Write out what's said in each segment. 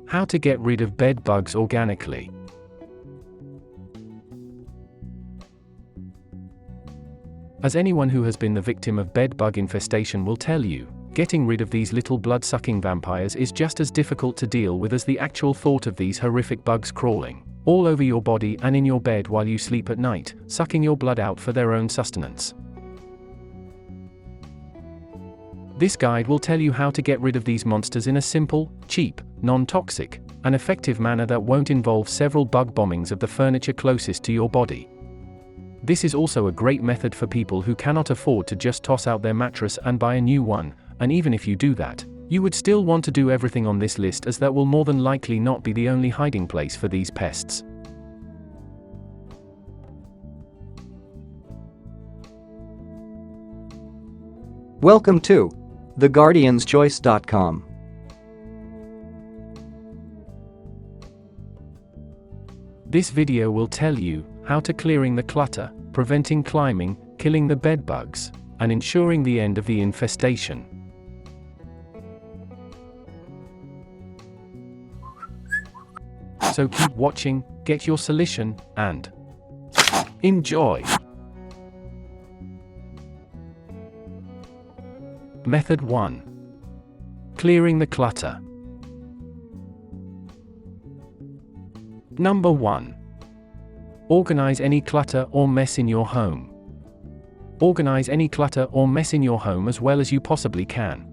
How to get rid of bed bugs organically. As anyone who has been the victim of bed bug infestation will tell you, getting rid of these little blood-sucking vampires is just as difficult to deal with as the actual thought of these horrific bugs crawling all over your body and in your bed while you sleep at night, sucking your blood out for their own sustenance. This guide will tell you how to get rid of these monsters in a simple, cheap, non-toxic, and effective manner that won't involve several bug bombings of the furniture closest to your body. This is also a great method for people who cannot afford to just toss out their mattress and buy a new one, and even if you do that, you would still want to do everything on this list, as that will more than likely not be the only hiding place for these pests. Welcome to theguardianschoice.com. This video will tell you how to clearing the clutter, preventing climbing, killing the bed bugs, and ensuring the end of the infestation. So keep watching, get your solution, and enjoy! Method 1. Clearing the clutter. Number 1. Organize any clutter or mess in your home. Organize any clutter or mess in your home as well as you possibly can.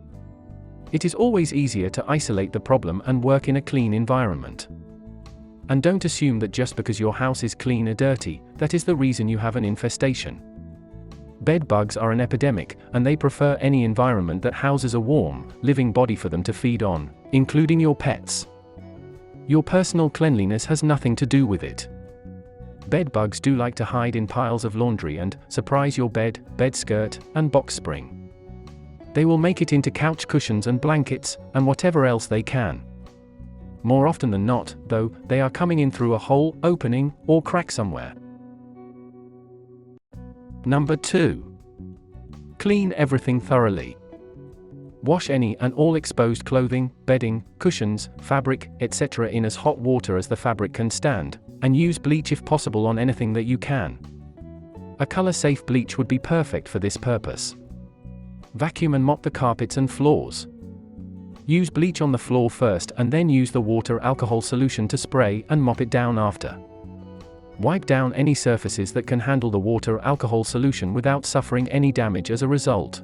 It is always easier to isolate the problem and work in a clean environment. And don't assume that just because your house is clean or dirty, that is the reason you have an infestation. Bed bugs are an epidemic, and they prefer any environment that houses a warm, living body for them to feed on, including your pets. Your personal cleanliness has nothing to do with it. Bed bugs do like to hide in piles of laundry and surprise your bed, bed skirt, and box spring. They will make it into couch cushions and blankets, and whatever else they can. More often than not, though, they are coming in through a hole, opening, or crack somewhere. Number 2. Clean everything thoroughly. Wash any and all exposed clothing, bedding, cushions, fabric, etc. in as hot water as the fabric can stand, and use bleach if possible on anything that you can. A color-safe bleach would be perfect for this purpose. Vacuum and mop the carpets and floors. Use bleach on the floor first and then use the water alcohol solution to spray and mop it down after. Wipe down any surfaces that can handle the water alcohol solution without suffering any damage as a result.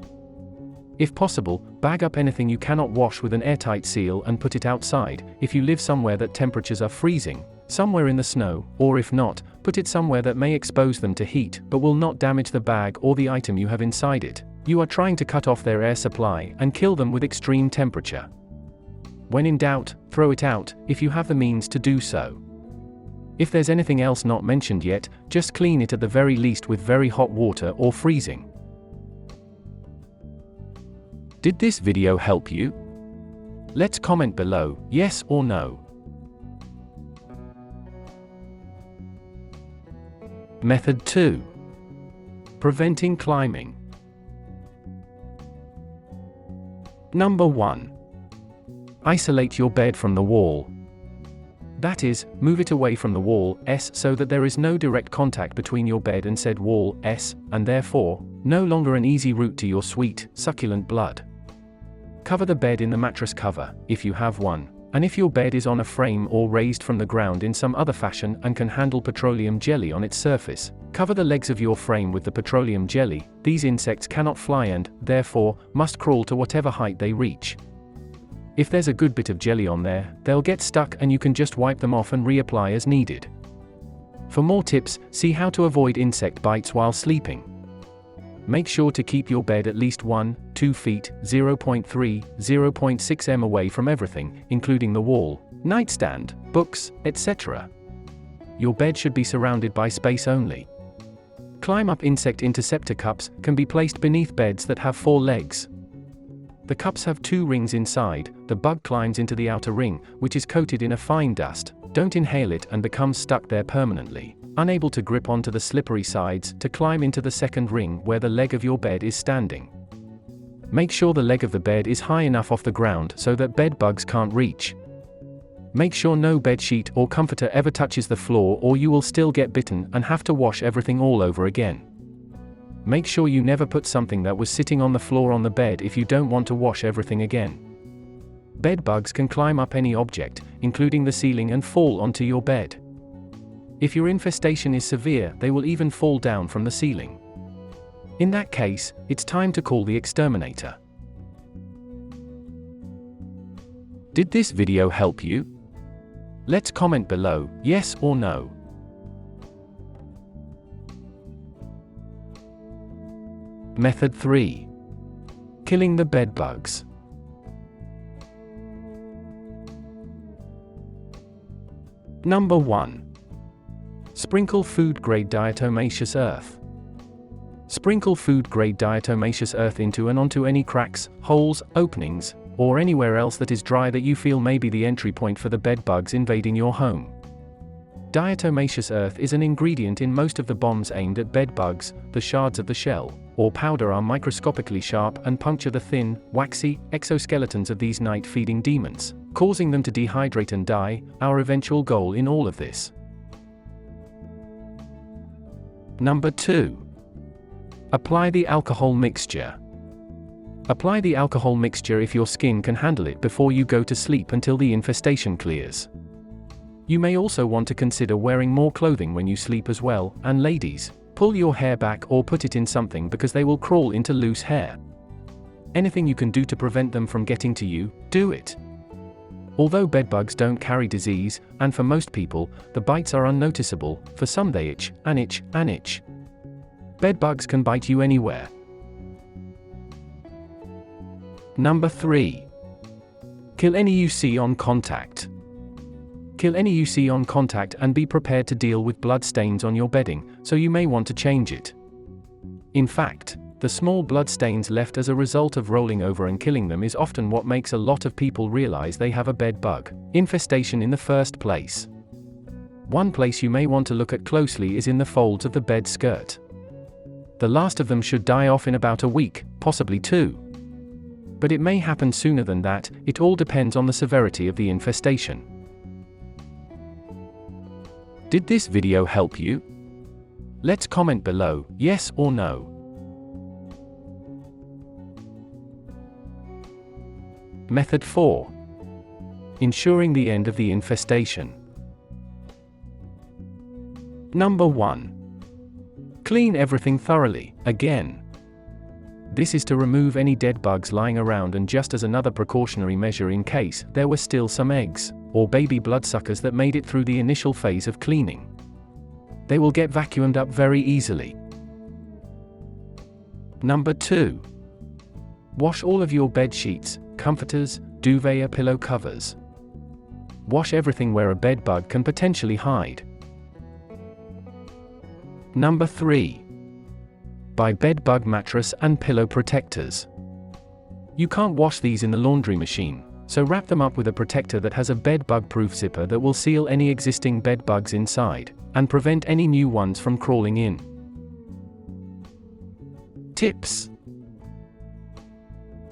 If possible, bag up anything you cannot wash with an airtight seal and put it outside, if you live somewhere that temperatures are freezing, somewhere in the snow, or if not, put it somewhere that may expose them to heat but will not damage the bag or the item you have inside it. You are trying to cut off their air supply and kill them with extreme temperature. When in doubt, throw it out, if you have the means to do so. If there's anything else not mentioned yet, just clean it at the very least with very hot water or freezing. Did this video help you? Let's comment below, yes or no. Method 2. Preventing climbing. Number 1. Isolate your bed from the wall. That is, move it away from the wall, so that there is no direct contact between your bed and said wall, and therefore, no longer an easy route to your sweet, succulent blood. Cover the bed in the mattress cover, if you have one, and if your bed is on a frame or raised from the ground in some other fashion and can handle petroleum jelly on its surface, cover the legs of your frame with the petroleum jelly. These insects cannot fly and, therefore, must crawl to whatever height they reach. If there's a good bit of jelly on there, they'll get stuck and you can just wipe them off and reapply as needed. For more tips, see how to avoid insect bites while sleeping. Make sure to keep your bed at least 1-2 feet, 0.3-0.6 m away from everything, including the wall, nightstand, books, etc. Your bed should be surrounded by space only. Climb up insect interceptor cups can be placed beneath beds that have 4 legs. The cups have 2 rings inside. The bug climbs into the outer ring, which is coated in a fine dust. Don't inhale it and become stuck there permanently, unable to grip onto the slippery sides to climb into the second ring where the leg of your bed is standing. Make sure the leg of the bed is high enough off the ground so that bed bugs can't reach. Make sure no bedsheet or comforter ever touches the floor, or you will still get bitten and have to wash everything all over again. Make sure you never put something that was sitting on the floor on the bed if you don't want to wash everything again. Bed bugs can climb up any object, including the ceiling, and fall onto your bed. If your infestation is severe, they will even fall down from the ceiling. In that case, it's time to call the exterminator. Did this video help you? Let's comment below, yes or no. Method 3. Killing the bed bugs. Number 1. Sprinkle food-grade diatomaceous earth. Sprinkle food-grade diatomaceous earth into and onto any cracks, holes, openings, or anywhere else that is dry that you feel may be the entry point for the bed bugs invading your home. Diatomaceous earth is an ingredient in most of the bombs aimed at bed bugs. The shards of the shell, or powder, are microscopically sharp and puncture the thin, waxy exoskeletons of these night-feeding demons, causing them to dehydrate and die, our eventual goal in all of this. Number 2. Apply the alcohol mixture. Apply the alcohol mixture if your skin can handle it before you go to sleep until the infestation clears. You may also want to consider wearing more clothing when you sleep as well, and ladies, pull your hair back or put it in something because they will crawl into loose hair. Anything you can do to prevent them from getting to you, do it. Although bedbugs don't carry disease, and for most people, the bites are unnoticeable, for some they itch, and itch, and itch. Bedbugs can bite you anywhere. Number 3. Kill any you see on contact. Kill any you see on contact and be prepared to deal with blood stains on your bedding, so you may want to change it. In fact, the small blood stains left as a result of rolling over and killing them is often what makes a lot of people realize they have a bed bug infestation in the first place. One place you may want to look at closely is in the folds of the bed skirt. The last of them should die off in about a week, possibly 2. But it may happen sooner than that. It all depends on the severity of the infestation. Did this video help you? Let's comment below, yes or no. Method 4. Ensuring the end of the infestation. Number 1. Clean everything thoroughly, again. This is to remove any dead bugs lying around, and just as another precautionary measure in case there were still some eggs or baby bloodsuckers that made it through the initial phase of cleaning. They will get vacuumed up very easily. Number 2. Wash all of your bed sheets, comforters, duvet or pillow covers. Wash everything where a bed bug can potentially hide. Number 3. Buy bed bug mattress and pillow protectors. You can't wash these in the laundry machine, so wrap them up with a protector that has a bed bug proof zipper that will seal any existing bed bugs inside, and prevent any new ones from crawling in. Tips.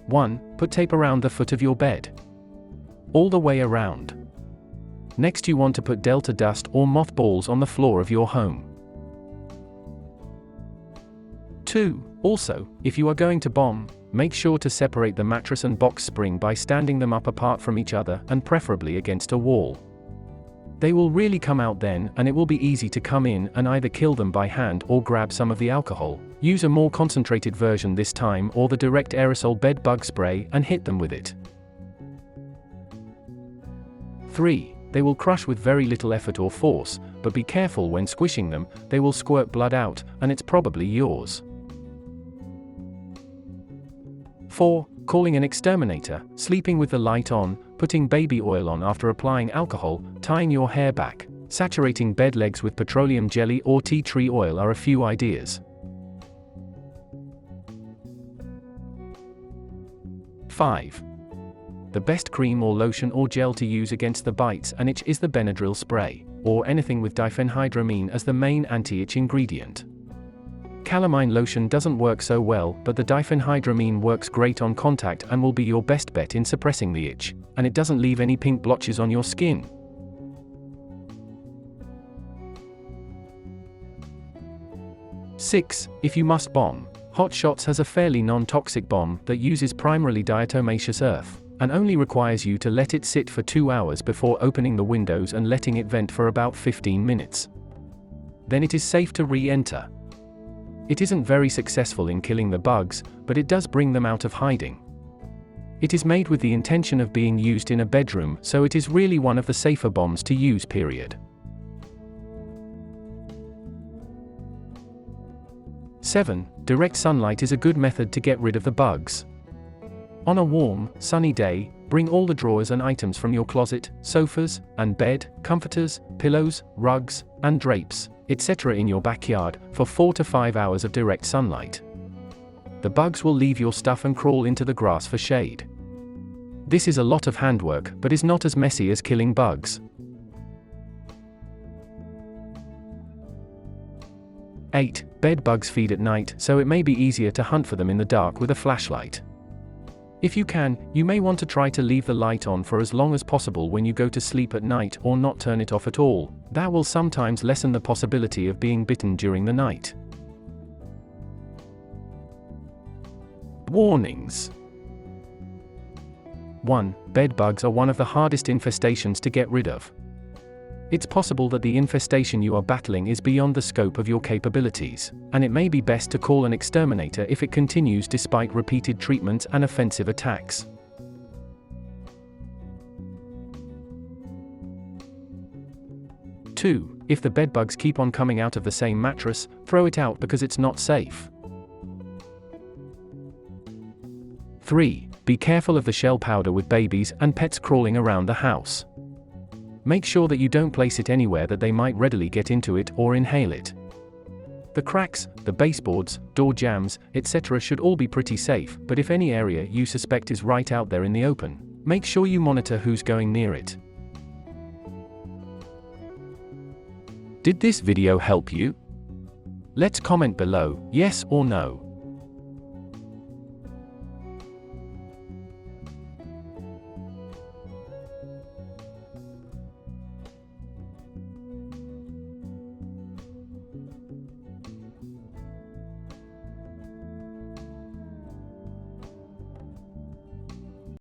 1. Put tape around the foot of your bed. All the way around. Next you want to put delta dust or mothballs on the floor of your home. 2. Also, if you are going to bomb, make sure to separate the mattress and box spring by standing them up apart from each other and preferably against a wall. They will really come out then, and it will be easy to come in and either kill them by hand or grab some of the alcohol, use a more concentrated version this time, or the direct aerosol bed bug spray and hit them with it. 3. They will crush with very little effort or force, but be careful when squishing them, they will squirt blood out, and it's probably yours. 4. Calling an exterminator, sleeping with the light on, putting baby oil on after applying alcohol, tying your hair back, saturating bed legs with petroleum jelly or tea tree oil are a few ideas. 5. The best cream or lotion or gel to use against the bites and itch is the Benadryl spray, or anything with diphenhydramine as the main anti-itch ingredient. Calamine lotion doesn't work so well, but the diphenhydramine works great on contact and will be your best bet in suppressing the itch, and it doesn't leave any pink blotches on your skin. Six. If you must bomb. Hot Shots has a fairly non-toxic bomb that uses primarily diatomaceous earth, and only requires you to let it sit for 2 hours before opening the windows and letting it vent for about 15 minutes. Then it is safe to re-enter. It isn't very successful in killing the bugs, but it does bring them out of hiding. It is made with the intention of being used in a bedroom, so it is really one of the safer bombs to use, period. 7. Direct sunlight is a good method to get rid of the bugs. On a warm, sunny day, bring all the drawers and items from your closet, sofas, and bed, comforters, pillows, rugs, and drapes, etc. in your backyard, for 4 to 5 hours of direct sunlight. The bugs will leave your stuff and crawl into the grass for shade. This is a lot of handwork, but is not as messy as killing bugs. 8. Bed bugs feed at night, so it may be easier to hunt for them in the dark with a flashlight. If you can, you may want to try to leave the light on for as long as possible when you go to sleep at night, or not turn it off at all. That will sometimes lessen the possibility of being bitten during the night. Warnings. 1. Bed bugs are one of the hardest infestations to get rid of. It's possible that the infestation you are battling is beyond the scope of your capabilities, and it may be best to call an exterminator if it continues despite repeated treatments and offensive attacks. 2. If the bedbugs keep on coming out of the same mattress, throw it out because it's not safe. 3. Be careful of the shell powder with babies and pets crawling around the house. Make sure that you don't place it anywhere that they might readily get into it or inhale it. The cracks, the baseboards, door jambs, etc. should all be pretty safe, but if any area you suspect is right out there in the open, make sure you monitor who's going near it. Did this video help you? Let's comment below, yes or no.